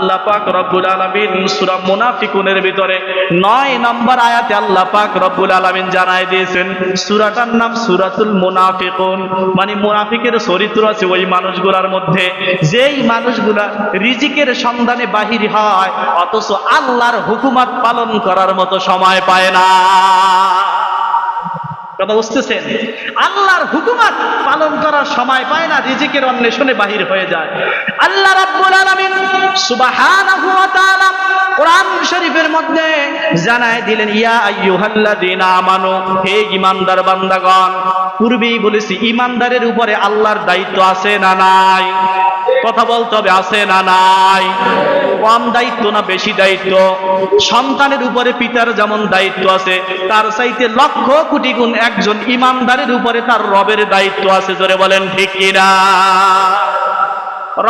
আল্লাহ পাক রব্বুল আলামিন সূরা মুনাফিকুনের ভিতরে 9 নম্বর আয়াতে আল্লাহ পাক রব্বুল আলামিন জানায় দিয়েছেন, সূরাটার নাম সূরাতুল মুনাফিকুন। মানে মুনাফিকের চরিত্র আছে ওই মানুষগুলোর মধ্যে, যেই মানুষগুলা রিজিকের সন্ধানে বাহির হয় অথচ আল্লাহর হুকুমত পালন করার মতো সময় পায় না। কথা বুঝতেছেন? আল্লাহর হুকুমত পালন করার সময় পায় না, রিজিকের অন্বেষণে বাহির হয়ে যায়। আল্লাহ রাব্বুল আলামিন সুবহানাহু ওয়া তাআলা কোরআন শরীফের মধ্যে জানায় দিলেন, ইয়া আইয়ুহাল্লাযীনা আমানু, হে ঈমানদার বান্দাগণ। পূর্বেই বলেছি ঈমানদারের উপরে আল্লাহর দায়িত্ব আছে না নাই? কথা বলতে হবে, আছে না নাই? কম দায়িত্ব না বেশি দায়িত্ব? সন্তানের উপরে পিতার যেমন দায়িত্ব আছে, তার চাইতে লক্ষ কোটি গুণ একজন ঈমানদারের উপরে তার রবের দায়িত্ব আছে। জোরে বলেন ঠিক কিনা?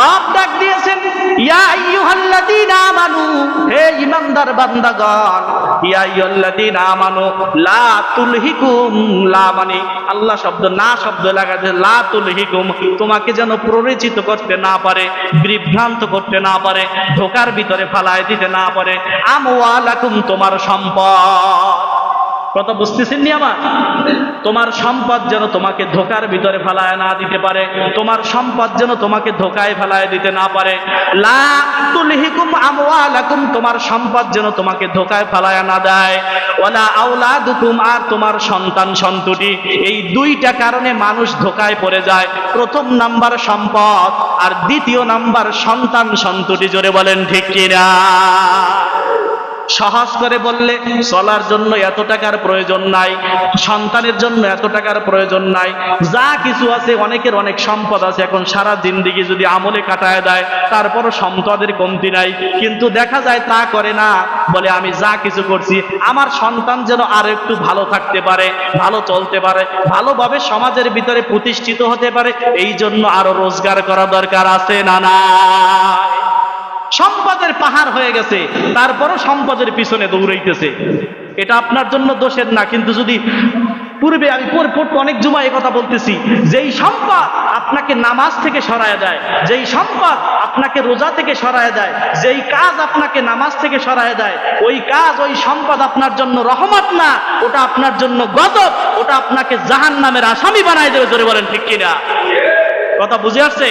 রব ডাক দিয়েছেন, ইয়া আইয়ুহাল্লাযীনা আমানু, হে ঈমানদার বান্দাগণ। ইয়া আইয়ুহাল্লাযীনা আমানু লা তুলহিকুম, লা মানে আল্লাহ শব্দ, না শব্দ লাগাতে, লা তুলহিকুম, তোমাকে যেন প্ররোচিত করতে না পারে, বিভ্রান্ত করতে না পারে, ধোকার ভিতরে ফালায় দিতে না পারে, আমওয়ালাকুম, তোমার সম্পদ। কথা বুঝতেছেন নি আমার? তোমার সম্পদ যেন তোমাকে ধোকার ভিতরে ফেলায় না দিতে পারে, তোমার সম্পদ যেন তোমাকে ধোকায় ফেলায় দিতে না পারে। লা তুলহিকুম আমওয়ালাকুম, তোমার সম্পদ যেন তোমাকে ধোকায় ফেলায় না দেয়। ওয়ালা আওলাদুকুম, আর তোমার সন্তান সন্ততি। এই দুইটা কারণে মানুষ ধোকায় পড়ে যায়। প্রথম নাম্বার সম্পদ, আর দ্বিতীয় নাম্বার সন্তান সন্ততি। জোরে বলেন ঠিক কিনা? সহজ করে বললে, চলার জন্য এত টাকার প্রয়োজন নাই, সন্তানের জন্য এত টাকার প্রয়োজন নাই, যা কিছু আছে, অনেকের অনেক সম্পদ আছে, এখন সারা জিন্দেগি যদি আমলে কাটায় দেয় তারপরও সম্পদের কমতি নাই। কিন্তু দেখা যায় তা করে না, বলে আমি যা কিছু করছি আমার সন্তান যেন আর একটু ভালো থাকতে পারে, ভালো চলতে পারে, ভালোভাবে সমাজের ভিতরে প্রতিষ্ঠিত হতে পারে, এই জন্য আরো রোজগার করা দরকার আছে না না? সম্পদের পাহাড় হয়ে গেছে, তারপরও সম্পদের পিছনে দৌড়াইতেছে। এটা আপনার জন্য দোষের না, কিন্তু যদি পূর্বে আমি অনেক জুমায় কথা বলতেছি, যেই সম্পদ আপনাকে নামাজ থেকে সরায় দেয়, যেই সম্পদ আপনাকে রোজা থেকে সরায় দেয়, যেই কাজ আপনাকে নামাজ থেকে সরায় দেয়, ওই কাজ, ওই সম্পদ আপনার জন্য রহমত না, ওটা আপনার জন্য গজব, ওটা আপনাকে জাহান্নামের আসামি বানায় দেবে। জোরে বলেন ঠিক কিনা? কথা বুঝে আসছে?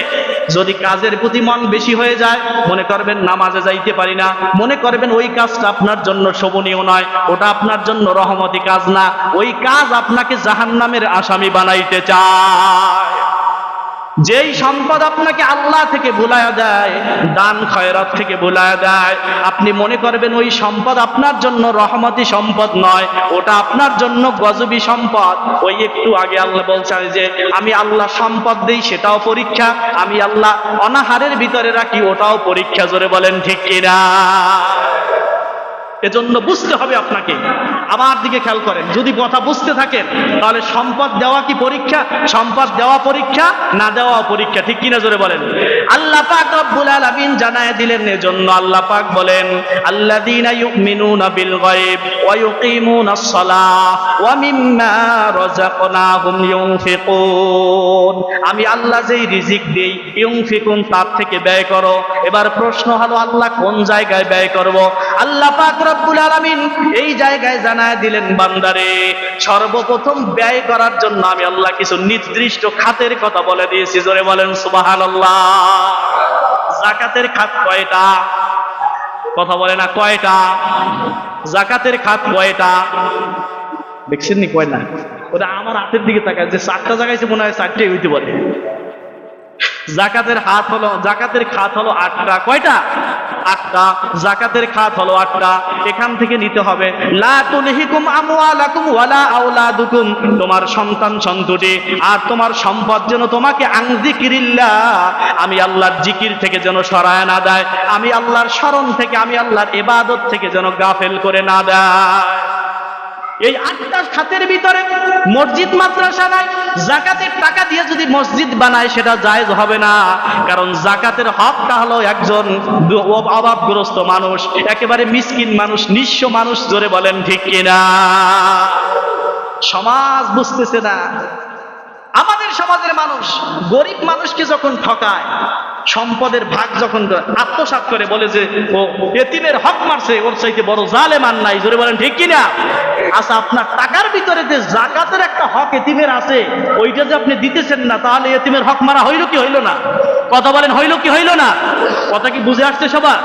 যদি কাজের প্রতি মন বেশি হয়ে যায়, মনে করবেন নামাজে যাইতে পারি না, মনে করবেন ওই কাজটা আপনার জন্য শোভনীয় নয়, ওটা আপনার জন্য রহমতি কাজ না, ওই কাজ আপনাকে জাহান্নামের আসামি বানাইতে চায়। যেই সম্পদ আপনাকে আল্লাহ থেকে ভুলায়া দেয়, দান খয়রাত থেকে ভুলায়া দেয়, আপনি মনে করবেন ওই সম্পদ আপনার জন্য রহমতি সম্পদ নয়, ওটা আপনার জন্য গজবি সম্পদ। ওই একটু আগে আল্লাহ বলছেন যে আমি আল্লাহ সম্পদ দেই, সেটাও পরীক্ষা, আমি আল্লাহ অনাহারের ভিতরে রাখি, ওটাও পরীক্ষা। জোরে বলেন ঠিক কিনা? এজন্য বুঝতে হবে আপনাকে। আমার দিকে খেয়াল করেন, যদি কথা বুঝতে থাকেন তাহলে সম্পদ দেওয়া কি পরীক্ষা? সম্পদ দেওয়া পরীক্ষা, না দেওয়া পরীক্ষা। ঠিক কিনা? জোরে বলেন। আল্লাহ পাক রব্বুল আলামিন জানায় দিলেন, এজন্য আল্লাহ পাক বলেন, আল্লাযীনা ইউমিনুনা বিল গায়ব ওয়া ইউকিমুনাস সালাহ ওয়া মিম্মা রাযাকনাহুম ইউনফিকুন। আমি আল্লাহ যেই রিজিক দেই, ইউনফিকুন, তার থেকে ব্যয় করো। এবার প্রশ্ন হলো, আল্লাহ কোন জায়গায় ব্যয় করব? আল্লাহ পাক রব্বুল আলামিন এই জায়গায় জানায় দিলেন, বান্দারে সর্বপ্রথম ব্যয় করার জন্য আমি আল্লাহ কিছু নির্দিষ্ট খাতের কথা বলে দিয়েছি। জোরে বলেন সুবহানাল্লাহ। যাকাতের খাত কয়টা? কথা বলে না, কয়টা? যাকাতের খাত কয়টা? দেখছেন নি কয়টা? ওটা আমার হাতের দিকে তাকায়, যে 4টা জায়গায় মনে হয় 4টাই হইতে পারে। জাকাতের খাত হলো 8টা। কয়টা? 8টা। জাকাতের খাত হলো 8টা। এখান থেকে নিতে হবে, লা তুলহিকুম আমওয়ালাকুম ওয়ালা আওলাদুকুম, তোমার সন্তান সন্ততি আর তোমার সম্পদ যেন তোমাকে আন যিকিরিল্লাহ, আমি আল্লাহর জিকির থেকে যেন সরায় না দেয়, আমি আল্লাহর স্মরণ থেকে, আমি আল্লাহর ইবাদত থেকে যেন গাফেল করে না দেয়। এই 8টা খাতের ভিতরে মসজিদ মাদ্রাসা নাই। যাকাতের টাকা দিয়ে যদি মসজিদ বানায় সেটা জায়েজ হবে না, কারণ যাকাতের হকটা হলো একজন অভাবগ্রস্ত মানুষ, একেবারে মিসকিন মানুষ, নিঃস্ব মানুষ। জোরে বলেন ঠিক কিনা? সমাজ বুঝতেছে না। আমাদের সমাজের মানুষ গরিব মানুষকে যখন ঠকায়, সম্পদের ভাগ যখন আত্মসাৎ করে, বলে যে ও এতিমের হক মারছে, ওর চাইতে বড় জালেম আর নাই। জোরে বলেন ঠিক কিনা? আচ্ছা, আপনার টাকার ভিতরে যে জাকাতের একটা হক এতিমের আছে, ওইটা যে আপনি দিতেছেন না, তাহলে এতিমের হক মারা হইল কি হইল না? কথা বলেন, হইল কি হইল না? কথা কি বুঝে আসছে সবার?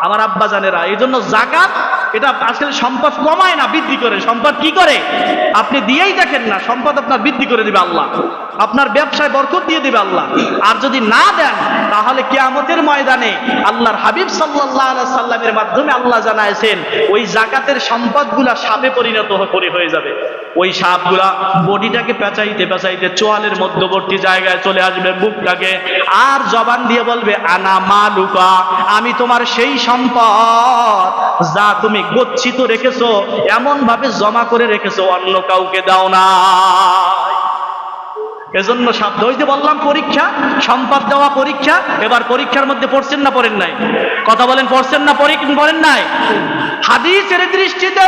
আমার আব্বা জানেরা, এই জন্য জাকাত এটা আসলে সম্পদ কমায় না, বৃদ্ধি করে। সম্পদ কি করে? আপনি দিয়েই দেখেন না, সম্পদ আপনার বৃদ্ধি করে দিবে আল্লাহ, আপনার ব্যবসায় বরকত দিয়ে দিবে আল্লাহ। আর যদি না দেন, তাহলে কিয়ামতের ময়দানে আল্লাহর হাবিব সাল্লাল্লাহু আলাইহি সাল্লামের মাধ্যমে আল্লাহ জানাইছেন, ওই জাকাতের সম্পদগুলা সাপে পরিণত হয়ে যাবে। ওই সাপগুলা বডিটাকে পেঁচাইতে পেঁচাইতে চোয়ালের মধ্যবর্তী জায়গায় চলে আসবে, বুকটাকে, আর জবান দিয়ে বলবে, আনা মালুকা, আমি তোমার সেই সম্পদ যা তুমি গচ্ছিত রেখেছো, এমন ভাবে জমা করে রেখেছো, অন্য কাউকে দাও না। এজন্য সাধ্য, ওই যে বললাম পরীক্ষা, সম্পদ দেওয়া পরীক্ষা। এবার পরীক্ষার মধ্যে পড়ছেন না পড়েন নাই? কথা বলেন, পড়ছেন না পড়েন নাই? হাদিসের দৃষ্টিতে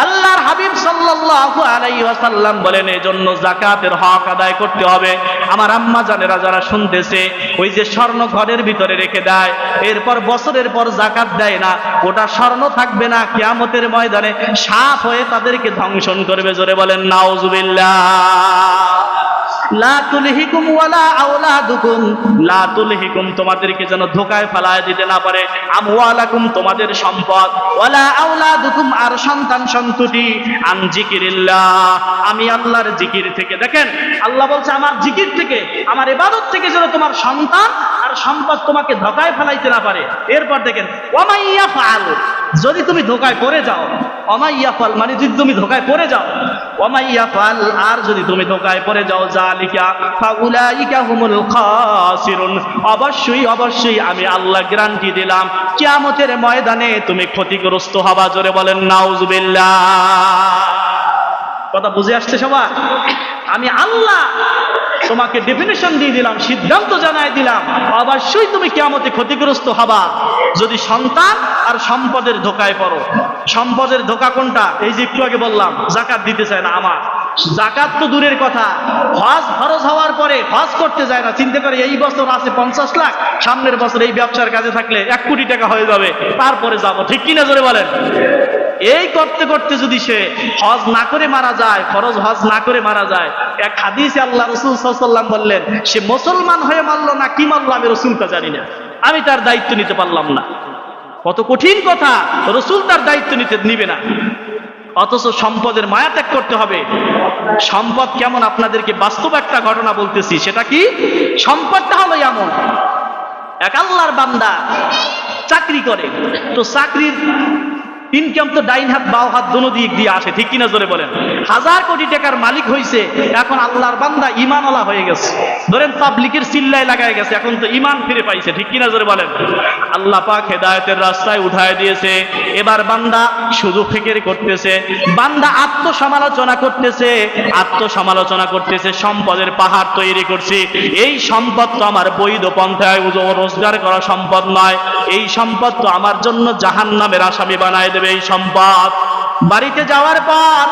আল্লাহর হাবিব সাল্লাল্লাহু আলাইহি ওয়াসাল্লাম বলেন, এজন্য যাকাতের হক আদায় করতে হবে। আমার আম্মা জানেরা যারা শুনতেছে, ওই যে স্বর্ণ ঘরের ভিতরে রেখে দেয়, এরপর বছরের পর যাকাত দেয় না, ওটা স্বর্ণ থাকবে না, কিয়ামতের ময়দানে সাপ হয়ে তাদেরকে ধ্বংসন করবে। জোরে বলেন নাউজুবিল্লাহ। লা তুলহিকুম ওয়ালা আওলাদুকুম, লা তুলহিকুম, তোমাদেরকে যেন ধোঁকায় ফেলায় দিতে না পারে, আমওয়ালাকুম, তোমাদের সম্পদ, ওয়ালা আওলাদুকুম, আর সন্তান সন্ততি, আন জিকিরিল্লাহ, আমি আল্লাহর জিকির থেকে। দেখেন, আল্লাহ বলছে আমার জিকির থেকে, আমার ইবাদত থেকে যেন তোমার সন্তান আর সম্পদ তোমাকে ধোঁকায় ফেলাইতে না পারে। এরপর দেখেন, ওয়ামাইয়া ফাআল, যদি তুমি ধোঁকায় পড়ে যাও, ওয়ামাইয়া ফাল মানে যদি তুমি ধোঁকায় পড়ে যাও, ওয়ামাইয়া ফাল, আর যদি তুমি ধোঁকায় পড়ে যাও, জালিকা ফাউলাইকা হুমুল খাসিরুন, অবশ্যই আমি আল্লাহ গ্যারান্টি দিলাম, কিয়ামতের ময়দানে তুমি ক্ষতিগ্রস্ত হবা। জোরে বলেন নাউজুবিল্লাহ। কথা বুঝে আসছে সবার? আমি আল্লাহ তোমাকে ডেফিনেশন দিয়ে দিলাম, সিদ্ধান্ত জানাই দিলাম, অবশ্যই তুমি কিয়ামতে ক্ষতিগ্রস্ত হবা যদি সন্তান আর সম্পদের ধোঁকায় পড়ো। সম্পদের ধোঁকা কোনটা? এই যে একটু আগে বললাম, যাকাত দিতে চায় না আমার, যাকাত তো দূরের কথা, হজ ফরজ হওয়ার পরে হজ করতে যায় না, চিন্তা করে এই বছর আছে 50 লাখ, সামনের বছর এই ব্যবসার কাজে থাকলে 1 কোটি টাকা হয়ে যাবে, তারপরে যাবো। ঠিক কিনা জোরে বলেন? এই করতে করতে যদি সে হজ না করে মারা যায়, ফরজ হজ না করে মারা যায়, এক হাদিসে আল্লাহ রাসূল সাল্লাল্লাহু আলাইহি ওয়াসাল্লাম বললেন, সে মুসলমান হয়ে মারলো না কি মারলো আমি রাসূলটা জানি না, আমি তার দায়িত্ব নিতে পারলাম না। কত কঠিন কথা, রাসূল তার দায়িত্ব নিবে না, অথচ সম্পদের মায়া ত্যাগ করতে হবে। সম্পদ কেমন আপনাদেরকে বাস্তব একটা ঘটনা বলতেছি। সেটা কি? সম্পদটা হলো এমন, এক আল্লাহর বান্দা চাকরি করে, তো চাকরির ইনকাম তো ডাইন হাত বাও হাত দোনো দিক দিয়ে আসে। ঠিক কিনা জোরে বলেন? 1000 কোটি টাকার মালিক হয়েছে, এখন আল্লাহর বান্দা ইমানওয়ালা হয়ে গেছে, ধরেন তাবলীগের চিল্লায় লাগায় গেছে, এখন তো ইমান ফিরে পাইছে। ঠিক কিনা জোরে বলেন? আল্লাহ পাক হেদায়েতের রাস্তায় উঠায় দিয়েছে। এবার বান্দা শুধু ফিকির করতেছে, বান্দা আত্মসমালোচনা করতেছে, সম্পদের পাহাড় তৈরি করছি, এই সম্পদ তো আমার বৈধ পন্থায় রোজগার করা সম্পদ নয়, এই সম্পদ তো আমার জন্য জাহান্নামের আসামি বানায় দেবে এই সম্পদ। বাড়িতে যাওয়ার পর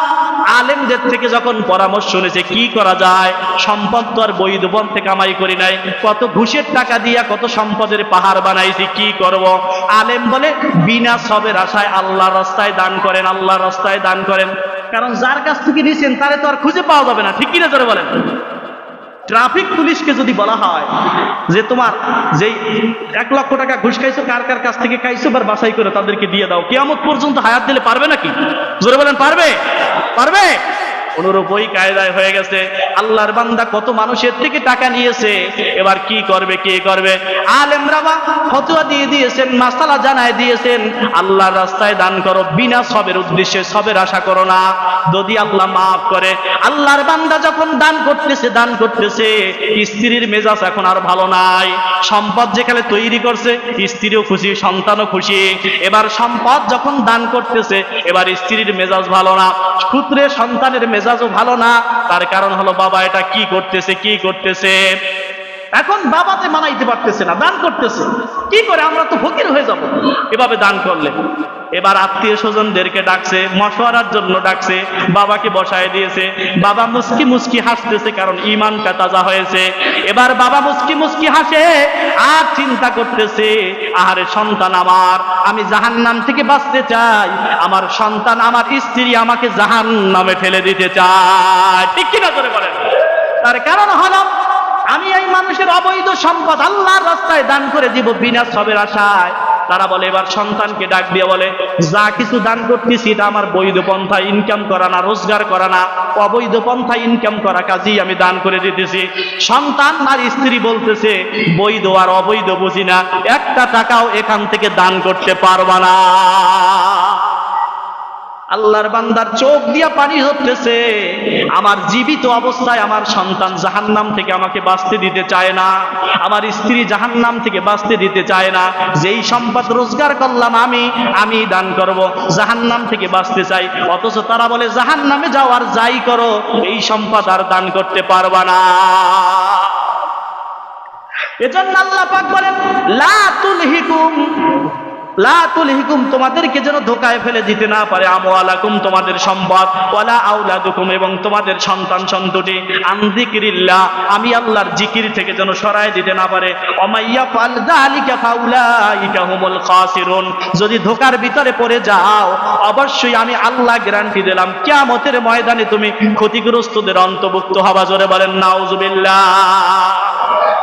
আলেমদের থেকে যখন পরামর্শ নিয়েছে কি করা যায়, সম্পদ তো আর বৈধ পন্থে কামাই করি নাই, কত ঘুষের টাকা দিয়া কত সম্পদের পাহাড় বানাইছি, কি করব? আলেম বলে বিনা সবের আশায় আল্লাহর রাস্তায় দান করেন, আল্লাহর রাস্তায় দান করেন, কারণ যার কাছ থেকে নিছেন তারে তো আর খুঁজে পাওয়া যাবে না। ঠিক কিনা জোরে বলেন? ট্রাফিক পুলিশকে যদি বলা হয় যে তোমার যেই 1 লক্ষ টাকা ঘুষ খাইছো, কার কার কাছ থেকে খাইছো, এবার বাছাই করে তাদেরকে দিয়ে দাও, কিয়ামত পর্যন্ত হায়াত দিলে পারবে নাকি? জোরে বলেন, পারবে? অনুরূপ ওই কায়দায় হয়ে গেছে। আল্লাহর বান্দা কত মানুষের থেকে টাকা নিয়েছে, এবার কি করবে, কে করবে? আলেমরা ফতোয়া দিয়ে দিয়েছেন, মাসালা জানায় দিয়েছেন, আল্লাহর রাস্তায় দান করো, বিনা সবের উদ্দেশ্যে, সবের আশা করো না, যদি আল্লাহ মাফ করে। আল্লাহর বান্দা যখন দান করতেছে, স্ত্রীর মেজাজ এখন আর ভালো নাই, সম্পদ যেখানে তৈরি করছে স্ত্রীও খুশি, সন্তানও খুশি। এবার সম্পদ যখন দান করতেছে, এবার স্ত্রীর মেজাজ ভালো না, পুত্রে সন্তানের মেজাজও ভালো না। তার কারণ হলো বাবা এটা কি করতেছে। এখন বাবাতে মানাইতে পারতেছে না, দান করতেছে, কি করে? আমরা তো ফকির হয়ে যাব এভাবে দান করলে। এবার আত্মীয় স্বজনদেরকে ডাকছে, মশওয়ারার জন্য ডাকছে, বাবাকে বসায় দিয়েছে। বাবা মুস্কি মুস্কি হাসতেছে, কারণ ঈমানটা তাজা হয়েছে। এবার বাবা মুস্কি মুস্কি হাসে আর চিন্তা করতেছে, আহারে সন্তান আমার, আমি জাহান্নাম থেকে বাঁচতে চাই, আমার সন্তান আমার স্ত্রী আমাকে জাহান্নামে ঠেলে দিতে চায়। ঠিক কিনা করে বলেন? তার কারণ হলো আমি এই মানুষের অবৈধ সম্পদ আল্লাহর রাস্তায় দান করে দিব বিনা সবের আশায়। তারা বলে, এবার সন্তানকে ডাক দিয়ে বলে, যা কিছু দান করতেছি এটা আমার বৈধ পন্থা ইনকাম করা না, রোজগার করা না, অবৈধ পন্থা ইনকাম করা কাজেই আমি দান করে দিতেছি। সন্তান আর স্ত্রী বলতেছে, বৈধ আর অবৈধ বুঝি না, একটা টাকাও এখান থেকে দান করতে পারবা না। আল্লাহর বান্দার চোখ দিয়া পানি হতেছে, আমার জীবিত অবস্থায় আমার সন্তান জাহান্নাম থেকে আমাকে বাঁচতে দিতে চায় না, আমার স্ত্রী জাহান্নাম থেকে বাঁচতে দিতে চায় না। যেই সম্পদ রোজগার করলাম আমি দান করব, জাহান্নাম থেকে বাঁচতে চাই। অথচ তারা বলে জাহান্নামে যাও আর যাই করো, এই সম্পদ আর দান করতে পারবা না। এজন্য আল্লাহ পাক বলেন, লা তুলহিকুম, তোমাদেরকে যেন ধোকায় ফেলে দিতে না পারে, আমওয়ালাকুম, তোমাদের সম্পদ, ওয়ালা আওলাদুকুম, এবং তোমাদের সন্তান সন্ততি, আন যিকরিল্লাহ, আমি আল্লাহর জিকির থেকে যেন সরায় দিতে না পারে। ওমাইয়া ফাল যালিকা ফাউলাইকা হুমুল খাসিরুন, যদি ধোকার ভিতরে পড়ে যাও, অবশ্যই আমি আল্লাহ গ্যারান্টি দিলাম কিয়ামতের ময়দানে তুমি ক্ষতিগ্রস্তদের অন্তর্ভুক্ত হবা। জোরে বলেন নাউজুবিল্লাহ।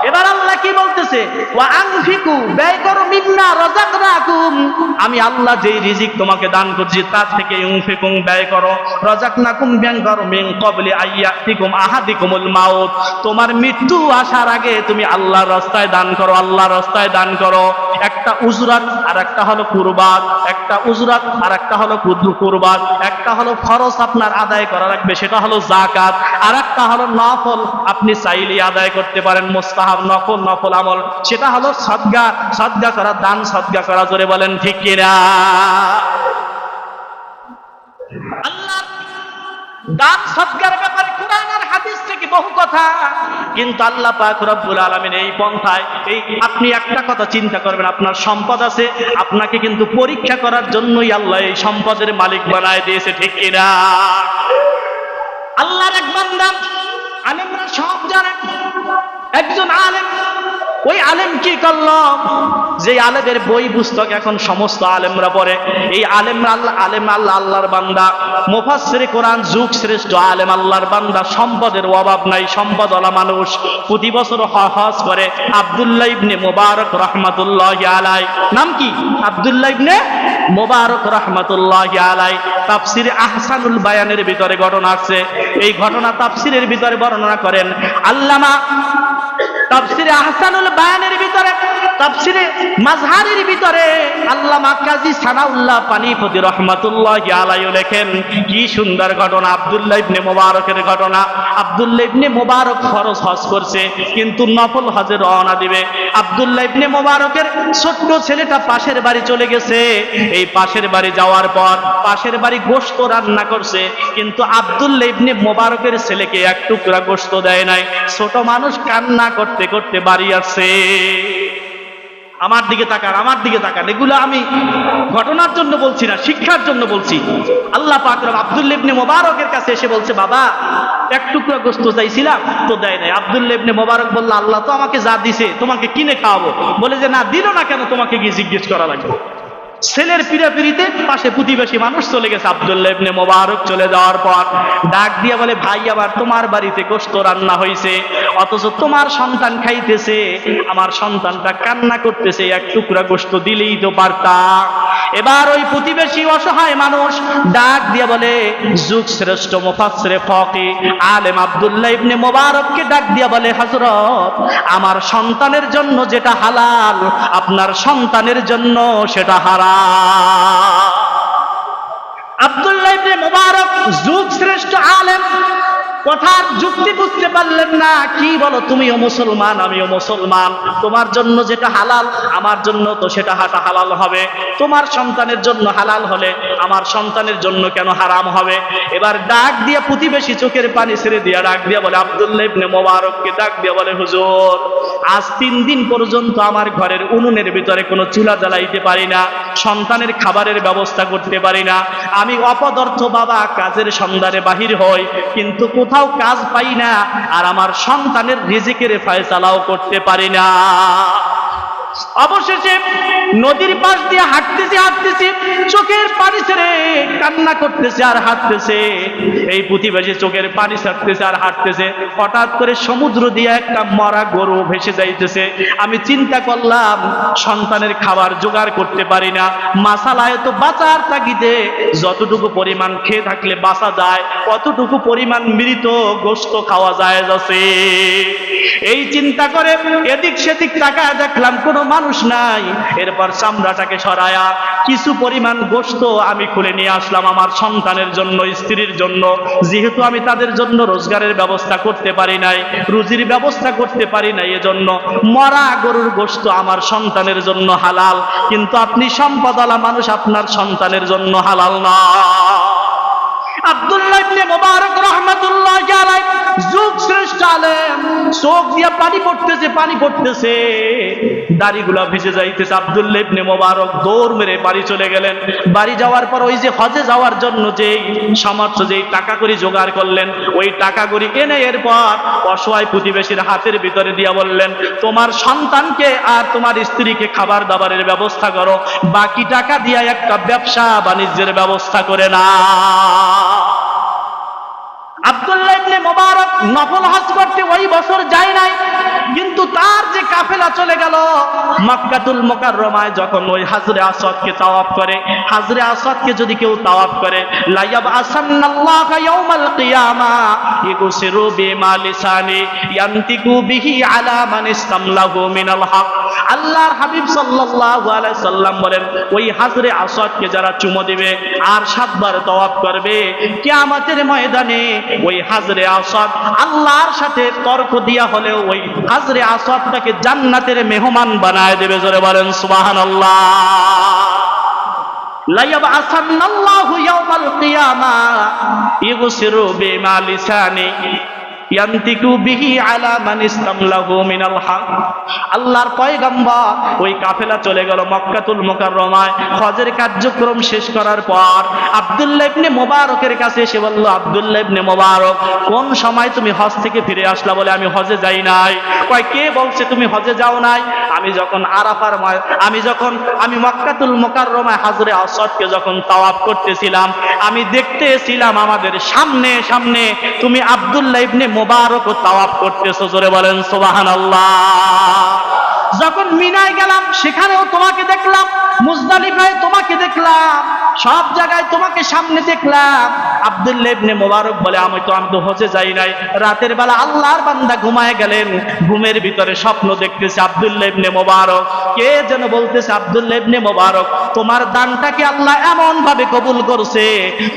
এবার আল্লাহ কি বলতেছে, ওয়া আনফিকু, ব্যয় করো, মিন্না রাযাকনাকুম, আমি আল্লাহ যেই রিজিক তোমাকে দান করছি তার থেকে ইউনফিকুম, ব্যয় করো, রাযাকনাকুম, ব্যয় করো, মিন ক্বাবলি আইয়াতিকুম আহাদিকুমুল মাউত, তোমার মৃত্যু আসার আগে তুমি আল্লাহর রাস্তায় দান করো, আল্লাহর রাস্তায় দান করো। একটা উজরাত আর একটা হলো কুরবাত, একটা উজরাত আর একটা হলো কুরবাত, একটা হলো ফরজ আপনার আদায় করা লাগবে, সেটা হলো যাকাত, আর একটা হলো নফল, আপনি চাইলে আদায় করতে পারেন, মুস্তাহাব নফল আমল, সেটা হলো সদকা করা, দান সদকা করা। জোরে বলেন ঠিক কিনা? আল্লাহ দান সদকার ব্যাপারে কুরআন আর হাদিস থেকে বহু কথা, কিন্তু আল্লাহ পাক রব্বুল আলামিন এই পন্থায়, এই আপনি একটা কথা চিন্তা করবেন, আপনার সম্পদ আছে, আপনাকে কিন্তু পরীক্ষা করার জন্যই আল্লাহ এই সম্পদের মালিক বানায় দিয়েছে। ঠিক কিনা? আল্লাহর এক বান্দা, আলেমরা সব জানেন, একজন আলেম, ওই আলেম কি করলো, যে আলেমের বই পুস্তক এখন সমস্ত আলেমরা পড়ে, এই আল্লাহর বান্দা, মুফাসসিরে কোরআন, যুগ শ্রেষ্ঠ আলেম আল্লাহর বান্দা, সম্পদের অভাব নাই, সম্পদওয়ালা মানুষ, প্রতি বছর হজ করে। আব্দুল্লাহ ইবনে মুবারক রাহমাতুল্লাহি আলাইহি, নাম কি? আব্দুল্লাহ ইবনে মুবারক রাহমাতুল্লাহি আলাইহি। তাফসিরে আহসানুল বায়ানের ভিতরে ঘটনা আছে, এই ঘটনা তাফসিরের ভিতরে বর্ণনা করেন আল্লামা, তাফসিরে আহসানুল বায়ানের ভিতরে, তাফসিরে মাজহারের ভিতরে আল্লামা কাজী সানাউল্লাহ পানিপতি রাহমাতুল্লাহি আলাইহি লেখেন, কি সুন্দর ঘটনা, আব্দুল্লাহ ইবনে মুবারকের ঘটনা। আব্দুল্লাহ ইবনে মুবারক ফরজ হজ করছে, কিন্তু নফল হজে রওনা দিবে। আব্দুল্লাহ ইবনে মুবারকের ছোট্ট ছেলেটা পাশের বাড়ি চলে গেছে। এই পাশের বাড়ি যাওয়ার পর পাশের বাড়ি গোশত রান্না করছে, কিন্তু আব্দুল্লাহ ইবনে মুবারকের ছেলেকে এক টুকরা গোশত দেয় নাই। ছোট মানুষ কান্না করতে করতে বাড়ি আসছে। আমার দিকে তাকান, আমার দিকে তাকান, এগুলো আমি ঘটনার জন্য বলছি না, শিক্ষার জন্য বলছি। আল্লাহ পাক আব্দুল্লাহ ইবনে মুবারকের কাছে এসে বলছে, বাবা এক টুকরা গোশত চাইছিলাম তো দেয় নাই। আব্দুল্লাহ ইবনে মুবারক বলল, আল্লাহ তো আমাকে যা দিছে তোমাকে কিনে খাওয়াবো। বলে যে না, দিল না কেন, তোমাকে গিয়ে জিজ্ঞেস করা লাগবে। ছেলের পিড়াপিড়িতে পাশে প্রতিবেশী মানুষ চলে গেছে। আব্দুল্লাহ ইবনে মুবারক চলে যাওয়ার পর ডাক দিয়ে বলে, ভাই আবার তোমার বাড়িতে গোশত রান্না হয়েছে, অথচ তোমার সন্তান খাইতেছে, আমার সন্তানটা কান্না করতেছে, এক টুকরা গোশত দিলেই তো পারতা। এবার ওই প্রতিবেশী অসহায় মানুষ ডাক দিয়ে বলে, যুগ শ্রেষ্ঠ মুফাসসিরে ফাকিহ আলেম আব্দুল্লাহ ইবনে মুবারককে ডাক দিয়ে বলে, হযরত, আমার সন্তানের জন্য যেটা হালাল, আপনার সন্তানের জন্য সেটা হারাম। আব্দুল্লাহ ইবনে মুবারক যুগ শ্রেষ্ঠ আলেম, কথার যুক্তি বুঝতে পারলেন না। কি বলো, তুমিও মুসলমান আমিও মুসলমান, তোমার জন্য যেটা হালাল আমার জন্য তো সেটা হালাল হবে, তোমার সন্তানের জন্য হালাল হলে আমার সন্তানের জন্য কেন হারাম হবে? এবার ডাক দিয়ে প্রতিবেশী চোখের পানি ছেড়ে দিয়া ডাক দিয়া বলে, আব্দুল্লাহ ইবনে মোবারককে ডাক দিয়া বলে, হুজুর আজ 3 দিন পর্যন্ত আমার ঘরের উনুনের ভিতরে কোনো চুলা জ্বালাইতে পারি না, সন্তানের খাবারের ব্যবস্থা করতে পারি না, আমি অপদার্থ বাবা কাজের সন্ধানে বাহির হই, কিন্তু কোথাও কাজ পাই না, আর আমার সন্তানের রিজিকের ফয়সালাও করতে পারি না। অবশেষে নদীর পাশ দিয়ে হাঁটতেছি, চোখের পানি ছেড়ে কান্না করতেছে আর হাঁটতেছে। এই প্রতিবেশী চোখের পানি ছাড়তেছে আর হাঁটতেছে। হঠাৎ করে সমুদ্র দিয়ে একটা মরা গরু ভেসে যাইতেছে। আমি চিন্তা করলাম সন্তানের খাবার জোগাড় করতে পারি না, মাসালায় তো বাঁচার তাগিদে যতটুকু পরিমাণ খেয়ে থাকলে বাঁচা যায় কতটুকু পরিমাণ মৃত গোশত খাওয়া যায় যাচ্ছে। এই চিন্তা করে এদিক সেদিক তাকায় দেখলাম কোনো মানুষ নাই। এরপর চামড়াটাকে সরায়া কিছু পরিমাণ গোশত আমি খুলে নিয়ে আসলাম আমার সন্তানের জন্য, স্ত্রীর জন্য। যেহেতু আমি তাদের জন্য রোজগারের ব্যবস্থা করতে পারি নাই, রুজির ব্যবস্থা করতে পারি নাই, এজন্য মরা গরুর গোশত আমার সন্তানের জন্য হালাল, কিন্তু আপনি সম্পদওয়ালা মানুষ, আপনার সন্তানের জন্য হালাল না। আব্দুল্লাহ ইবনে মোবারক রাহমাতুল্লাহি আলাইহি যুগ শ্রেষ্ঠ আলেম, চোখ দিয়ে পানি পড়তেছে, দাড়িগুলা ভিজে যাইতেছে। আব্দুল্লাহ ইবনে মোবারক দৌড় মেরে বাড়ি চলে গেলেন। বাড়ি যাওয়ার পর ওই যে হজে যাওয়ার জন্য যেই সামর্থ্য, যেই টাকা করি জোগাড় করলেন, ওই টাকা করি এনে এরপর অসহায় প্রতিবেশীর হাতের ভিতরে দিয়া বললেন, তোমার সন্তানকে আর তোমার স্ত্রীকে খাবার দাবারের ব্যবস্থা করো, বাকি টাকা দিয়া একটা ব্যবসা বাণিজ্যের ব্যবস্থা করে না। আব্দুল্লাহ ইবনে মোবারক নফল হজ করতে ওই বছর যায় নাই, কিন্তু তার যে কাফেলা চলে গেল মক্কাতুল মুকাররমায়, যখন ওই হাজরে আসওয়াদকে তাওয়াফ করে, হাজরে আসওয়াদকে যদি কেউ তাওয়াফ করে, লাইয়াব আসান্নাল্লাহু ইয়াউমাল কিয়ামা ইগুসিরু বিমা লিসানি ইয়ান্তিকু বিহি আলা মান ইসতামলাহু মিনাল হক। আল্লাহর হাবিব সাল্লাল্লাহু আলাইহি সাল্লাম বলেন, ওই হাজরে আসওয়াদকে যারা চুমো দিবে আর 7 বার তাওয়াফ করবে, কিয়ামতের ময়দানে ওই হাজরে আসওয়াদ আল্লাহর সাথে তর্ক দিয়া হলেও ওই হাজরে আসওয়াদটাকে জান্নাতের মেহমান বানায় দেবে। জোরে বলেন সুবহানাল্লাহ। লা ইয়াবআসান্নাল্লাহু ইয়াওমাল কিয়ামা ইগসিরু বিমা লিসানি ইয়ান্তিকু বিহি আলা মান ইসতামলাহু মিনাল হক। আল্লাহর পয়গম্বর ওই কাফেলা চলে গেল মক্কাতুল মুকাররমায়। হজের কার্যক্রম শেষ করার পর আব্দুল্লাহ ইবনে মোবারকের কাছে এসে বলল, আব্দুল্লাহ ইবনে মোবারক, কোন সময় তুমি হজ থেকে ফিরে আসলা? বলে, আমি হজে যাই নাই। কয়, কে বলছে তুমি হজে যাও নাই? আমি যখন আরাফার আমি মক্কাতুল মুকাররমায় হাজরে আসওয়াদকে যখন তাওয়াফ করতেছিলাম, আমি দেখতেছিলাম আমাদের সামনে সামনে তুমি আব্দুল্লাহ ইবনে মোবারক তাওয়াফ করতেছো। জোরে বলেন সুবহানাল্লাহ। যখন মিনায় গেলাম সেখানেও তোমাকে দেখলাম, মুজদালিফায় তোমাকে দেখলাম, সব জায়গায় তোমাকে সামনে দেখলাম। আব্দুল্লাহ ইবনে মোবারক বলে, আমি তো হজে যাই নাই। রাতের বেলা আল্লাহর বান্দা ঘুমায় গেলেন, ঘুমের ভিতরে স্বপ্ন দেখতেছে আব্দুল্লাহ ইবনে মোবারক। কে যেন বলতেছে, আব্দুল্লাহ ইবনে মোবারক, তোমার দানটাকে আল্লাহ এমন ভাবে কবুল করছে,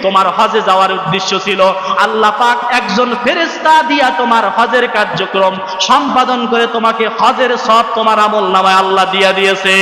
তোমার হজে যাওয়ার উদ্দেশ্য ছিল, আল্লাহ পাক একজন ফেরেশতা দিয়া তোমার হজের কার্যক্রম সম্পাদন করে তোমাকে হজের সব তোমার আমল নামায় আল্লাহ দিয়া দিয়েছে।